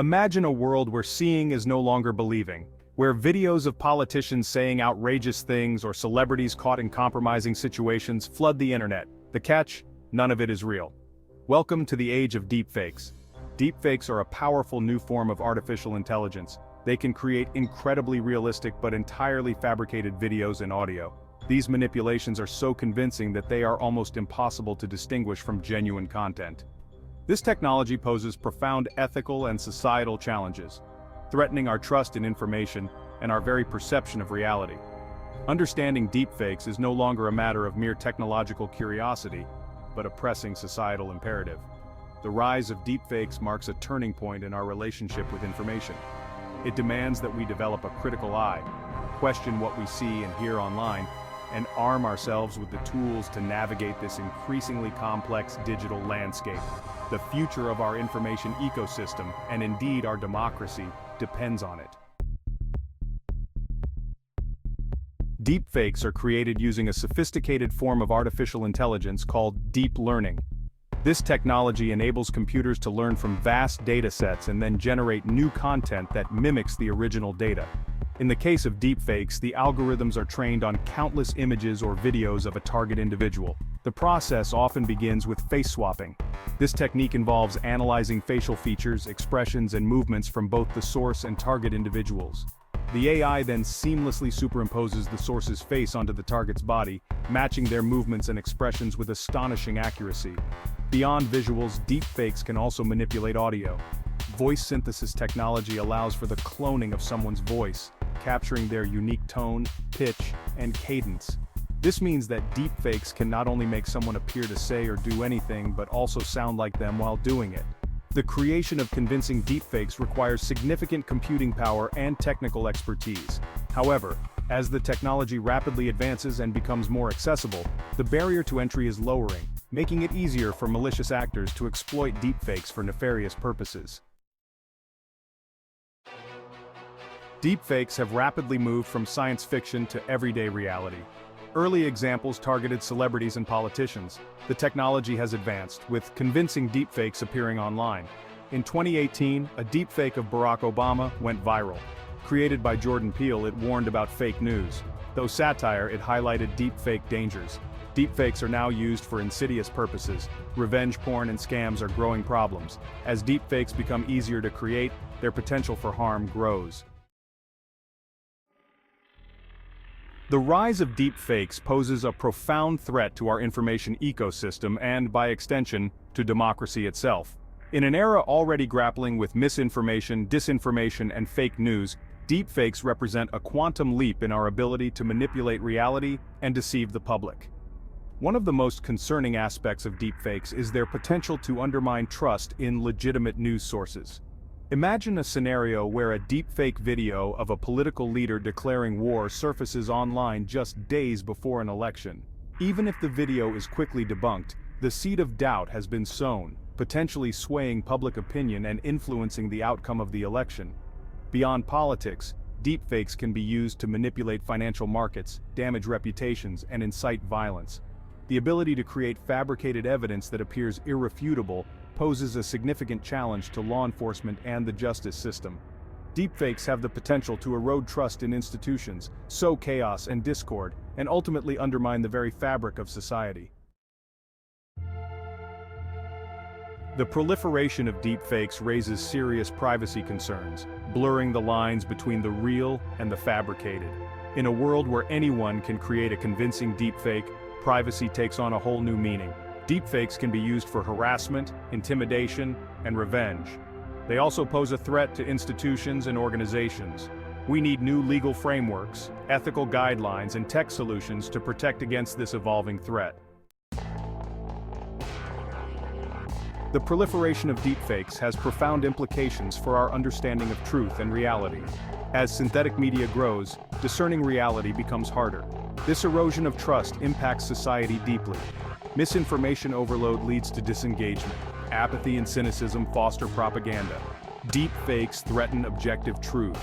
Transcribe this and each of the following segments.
Imagine a world where seeing is no longer believing, where videos of politicians saying outrageous things or celebrities caught in compromising situations flood the internet. The catch? None of it is real. Welcome to the age of deepfakes. Deepfakes are a powerful new form of artificial intelligence. They can create incredibly realistic but entirely fabricated videos and audio. These manipulations are so convincing that they are almost impossible to distinguish from genuine content. This technology poses profound ethical and societal challenges, threatening our trust in information and our very perception of reality. Understanding deepfakes is no longer a matter of mere technological curiosity, but a pressing societal imperative. The rise of deepfakes marks a turning point in our relationship with information. It demands that we develop a critical eye, question what we see and hear online, and arm ourselves with the tools to navigate this increasingly complex digital landscape. The future of our information ecosystem, and indeed our democracy, depends on it. Deepfakes are created using a sophisticated form of artificial intelligence called deep learning. This technology enables computers to learn from vast data sets and then generate new content that mimics the original data. In the case of deepfakes, the algorithms are trained on countless images or videos of a target individual. The process often begins with face swapping. This technique involves analyzing facial features, expressions, and movements from both the source and target individuals. The AI then seamlessly superimposes the source's face onto the target's body, matching their movements and expressions with astonishing accuracy. Beyond visuals, deepfakes can also manipulate audio. Voice synthesis technology allows for the cloning of someone's voice, capturing their unique tone, pitch, and cadence. This means that deepfakes can not only make someone appear to say or do anything but also sound like them while doing it. The creation of convincing deepfakes requires significant computing power and technical expertise. However, as the technology rapidly advances and becomes more accessible, the barrier to entry is lowering, making it easier for malicious actors to exploit deepfakes for nefarious purposes. Deepfakes have rapidly moved from science fiction to everyday reality. Early examples targeted celebrities and politicians. The technology has advanced, with convincing deepfakes appearing online. In 2018, a deepfake of Barack Obama went viral. Created by Jordan Peele, it warned about fake news. Though satire, it highlighted deepfake dangers. Deepfakes are now used for insidious purposes. Revenge porn and scams are growing problems. As deepfakes become easier to create, their potential for harm grows. The rise of deepfakes poses a profound threat to our information ecosystem and, by extension, to democracy itself. In an era already grappling with misinformation, disinformation, and fake news, deepfakes represent a quantum leap in our ability to manipulate reality and deceive the public. One of the most concerning aspects of deepfakes is their potential to undermine trust in legitimate news sources. Imagine a scenario where a deepfake video of a political leader declaring war surfaces online just days before an election. Even if the video is quickly debunked, the seed of doubt has been sown, potentially swaying public opinion and influencing the outcome of the election. Beyond politics, deepfakes can be used to manipulate financial markets, damage reputations, and incite violence. The ability to create fabricated evidence that appears irrefutable poses a significant challenge to law enforcement and the justice system. Deepfakes have the potential to erode trust in institutions, sow chaos and discord, and ultimately undermine the very fabric of society. The proliferation of deepfakes raises serious privacy concerns, blurring the lines between the real and the fabricated. In a world where anyone can create a convincing deepfake, privacy takes on a whole new meaning. Deepfakes can be used for harassment, intimidation, and revenge. They also pose a threat to institutions and organizations. We need new legal frameworks, ethical guidelines, and tech solutions to protect against this evolving threat. The proliferation of deepfakes has profound implications for our understanding of truth and reality. As synthetic media grows, discerning reality becomes harder. This erosion of trust impacts society deeply. Misinformation overload leads to disengagement. Apathy and cynicism foster propaganda. Deepfakes threaten objective truth.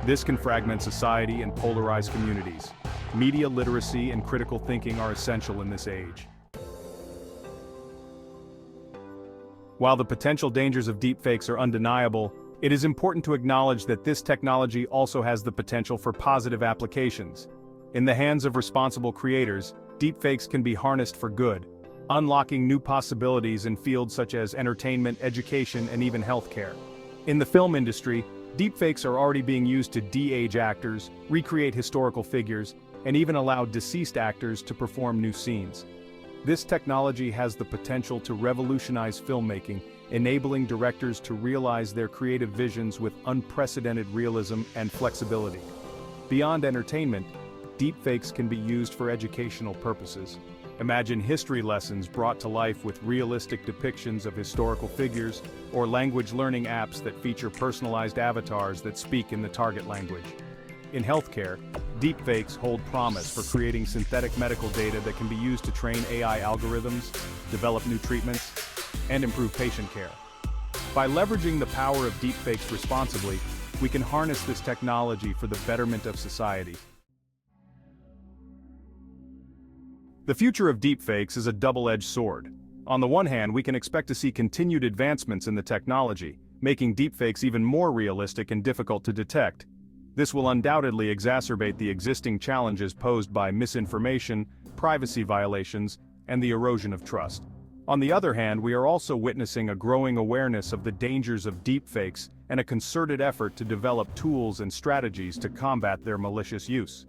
This can fragment society and polarize communities. Media literacy and critical thinking are essential in this age. While the potential dangers of deepfakes are undeniable, It is important to acknowledge that this technology also has the potential for positive applications. In the hands of responsible creators, deepfakes can be harnessed for good, unlocking new possibilities in fields such as entertainment, education, and even healthcare. In the film industry, deepfakes are already being used to de-age actors, recreate historical figures, and even allow deceased actors to perform new scenes. This technology has the potential to revolutionize filmmaking, enabling directors to realize their creative visions with unprecedented realism and flexibility. Beyond entertainment, deepfakes can be used for educational purposes. Imagine history lessons brought to life with realistic depictions of historical figures, or language learning apps that feature personalized avatars that speak in the target language. In healthcare, deepfakes hold promise for creating synthetic medical data that can be used to train AI algorithms, develop new treatments, and improve patient care. By leveraging the power of deepfakes responsibly, we can harness this technology for the betterment of society. The future of deepfakes is a double-edged sword. On the one hand, we can expect to see continued advancements in the technology, making deepfakes even more realistic and difficult to detect. This will undoubtedly exacerbate the existing challenges posed by misinformation, privacy violations, and the erosion of trust. On the other hand, we are also witnessing a growing awareness of the dangers of deepfakes and a concerted effort to develop tools and strategies to combat their malicious use.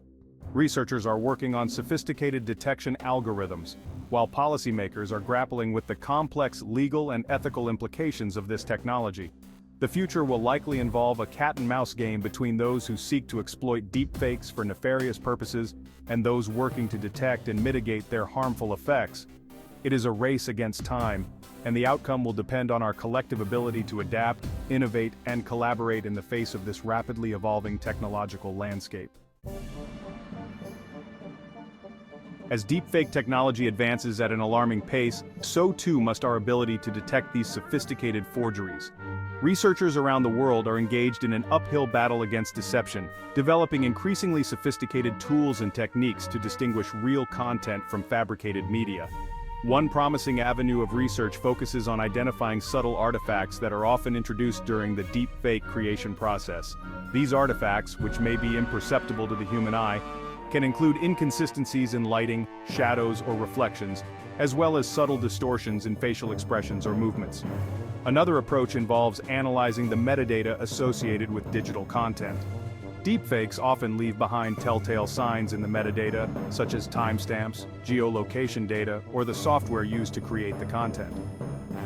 Researchers are working on sophisticated detection algorithms, while policymakers are grappling with the complex legal and ethical implications of this technology. The future will likely involve a cat-and-mouse game between those who seek to exploit deepfakes for nefarious purposes and those working to detect and mitigate their harmful effects. It is a race against time, and the outcome will depend on our collective ability to adapt, innovate, and collaborate in the face of this rapidly evolving technological landscape. As deepfake technology advances at an alarming pace, so too must our ability to detect these sophisticated forgeries. Researchers around the world are engaged in an uphill battle against deception, developing increasingly sophisticated tools and techniques to distinguish real content from fabricated media. One promising avenue of research focuses on identifying subtle artifacts that are often introduced during the deepfake creation process. These artifacts, which may be imperceptible to the human eye, can include inconsistencies in lighting, shadows, or reflections, as well as subtle distortions in facial expressions or movements. Another approach involves analyzing the metadata associated with digital content. Deepfakes often leave behind telltale signs in the metadata, such as timestamps, geolocation data, or the software used to create the content.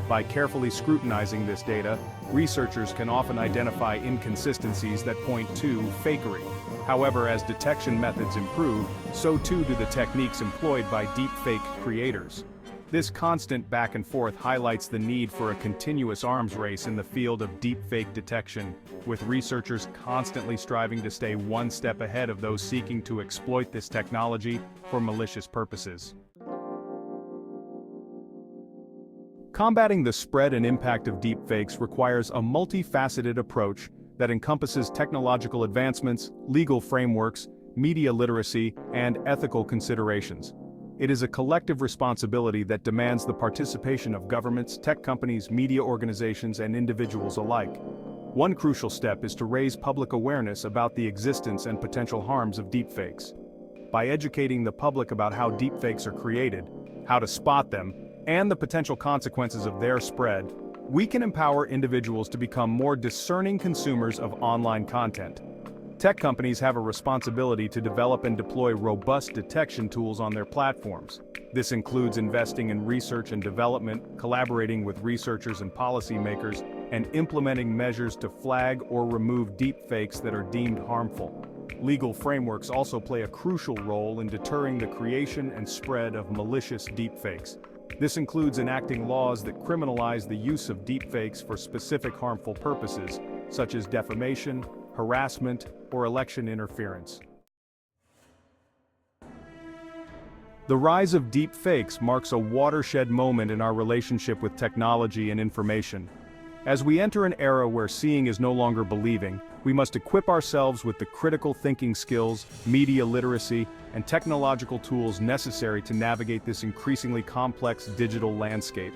By carefully scrutinizing this data, researchers can often identify inconsistencies that point to fakery. However, as detection methods improve, so too do the techniques employed by deepfake creators. This constant back and forth highlights the need for a continuous arms race in the field of deepfake detection, with researchers constantly striving to stay one step ahead of those seeking to exploit this technology for malicious purposes. Combating the spread and impact of deepfakes requires a multifaceted approach that encompasses technological advancements, legal frameworks, media literacy, and ethical considerations. It is a collective responsibility that demands the participation of governments, tech companies, media organizations, and individuals alike. One crucial step is to raise public awareness about the existence and potential harms of deepfakes. By educating the public about how deepfakes are created, how to spot them, and the potential consequences of their spread, we can empower individuals to become more discerning consumers of online content. Tech companies have a responsibility to develop and deploy robust detection tools on their platforms. This includes investing in research and development, collaborating with researchers and policymakers, and implementing measures to flag or remove deepfakes that are deemed harmful. Legal frameworks also play a crucial role in deterring the creation and spread of malicious deepfakes. This includes enacting laws that criminalize the use of deepfakes for specific harmful purposes, such as defamation, harassment, or election interference. The rise of deepfakes marks a watershed moment in our relationship with technology and information. As we enter an era where seeing is no longer believing, we must equip ourselves with the critical thinking skills, media literacy, and technological tools necessary to navigate this increasingly complex digital landscape.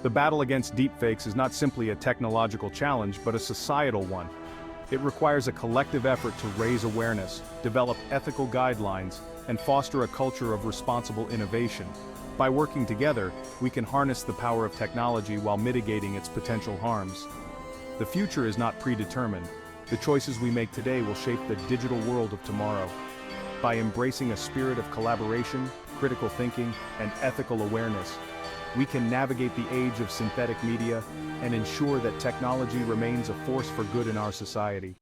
The battle against deepfakes is not simply a technological challenge but a societal one. It requires a collective effort to raise awareness, develop ethical guidelines, and foster a culture of responsible innovation. By working together, we can harness the power of technology while mitigating its potential harms. The future is not predetermined. The choices we make today will shape the digital world of tomorrow. By embracing a spirit of collaboration, critical thinking, and ethical awareness, we can navigate the age of synthetic media and ensure that technology remains a force for good in our society.